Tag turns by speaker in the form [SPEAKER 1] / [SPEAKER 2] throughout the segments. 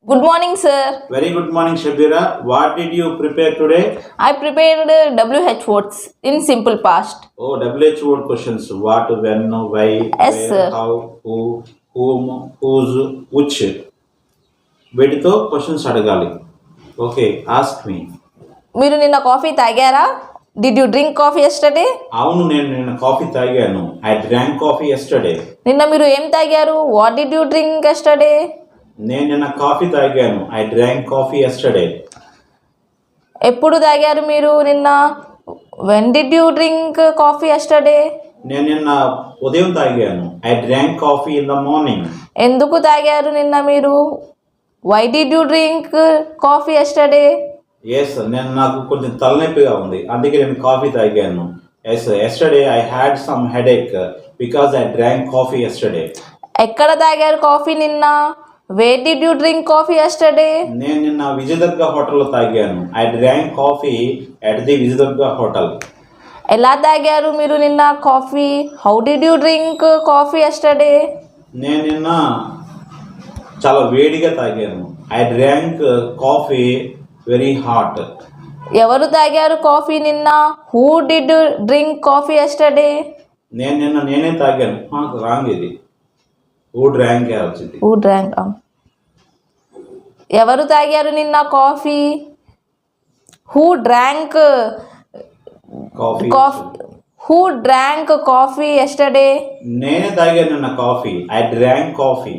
[SPEAKER 1] Good morning, sir.
[SPEAKER 2] Very good morning, Shabira. What did you prepare today?
[SPEAKER 1] I prepared WH words in simple past.
[SPEAKER 2] Oh, WH word questions. What, when, why,
[SPEAKER 1] Yes,
[SPEAKER 2] where,
[SPEAKER 1] sir.
[SPEAKER 2] how, who, whom, whose, which. వీటితో questions అడగాలి. Okay, ask me.
[SPEAKER 1] మీరు నిన్న coffee తాగారా? Did you drink coffee yesterday?
[SPEAKER 2] అవును, నేను నిన్న coffee తాగాను. I drank coffee yesterday.
[SPEAKER 1] నిన్న మీరు ఏం తాగారు? What did you drink yesterday?
[SPEAKER 2] నేను నిన్న కాఫీ తాగాను. I drank coffee yesterday.
[SPEAKER 1] ఎప్పుడు తాగారు మీరు నిన్న? When did you drink coffee yesterday?
[SPEAKER 2] నేను నిన్న ఉదయం తాగాను. I drank coffee in the morning.
[SPEAKER 1] ఎందుకు తాగారు నిన్న మీరు? Why did you drink coffee yesterday?
[SPEAKER 2] Yes, నేను నాకు కొంచెం తలనొప్పిగా ఉంది, అందుకే నేను కాఫీ తాగాను. Yes, yesterday I had some headache because I drank coffee yesterday.
[SPEAKER 1] ఎక్కడ తాగారు కాఫీ నిన్న? Where did you drink coffee yesterday?
[SPEAKER 2] నేను నిన్న విజయదుర్గ హోటల్లో తాగాను. I drank coffee at the Vijayadurga hotel.
[SPEAKER 1] ఎలా తాగారు మీరు నిన్న coffee? How did you drink coffee yesterday?
[SPEAKER 2] నేను నిన్న చాలా వేడిగా తాగాను. I drank coffee very hot.
[SPEAKER 1] ఎవరు తాగారు కాఫీ నిన్న? Who did drink coffee yesterday?
[SPEAKER 2] నేనే తాగాను. రాంగ్ ఇది. హూ డ్రాంక్ వచ్చింది.
[SPEAKER 1] Who drank. ఎవరు తాగారు నిన్న coffee? Who drank
[SPEAKER 2] coffee.
[SPEAKER 1] Who drank coffee yesterday?
[SPEAKER 2] నేనే తాగాను నిన్న కాఫీ. I drank coffee.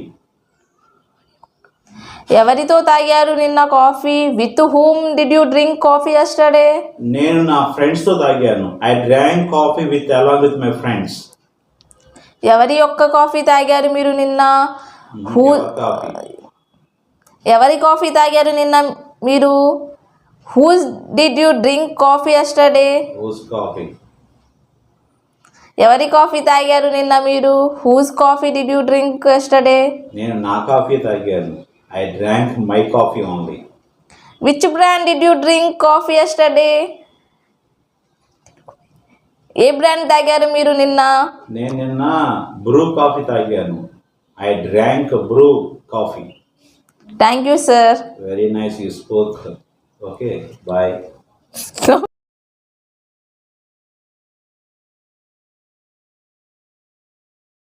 [SPEAKER 1] ఎవరితో తాగారు నిన్న coffee? With whom did you drink coffee yesterday?
[SPEAKER 2] నేను నా ఫ్రెండ్స్తో తాగాను. I drank coffee with along with my friends.
[SPEAKER 1] ఎవరి యొక్క కాఫీ తాగారు మీరు నిన్న?
[SPEAKER 2] కాఫీ.
[SPEAKER 1] ఎవరి కాఫీ తాగారు నిన్న మీరు? Whose did you drink coffee yesterday?
[SPEAKER 2] Whose coffee.
[SPEAKER 1] ఎవరి కాఫీ తాగారు నిన్న మీరు? Whose coffee did you drink yesterday?
[SPEAKER 2] నేను నా కాఫీ తాగాను. I drank my coffee only.
[SPEAKER 1] Which brand did you drink coffee yesterday? ఏ బ్రాండ్ తాగారు మీరు నిన్న?
[SPEAKER 2] నేను నిన్న బ్రూ కాఫీ తాగాను. I drank Bru coffee.
[SPEAKER 1] Thank you sir.
[SPEAKER 2] Very nice you spoke. Okay, bye.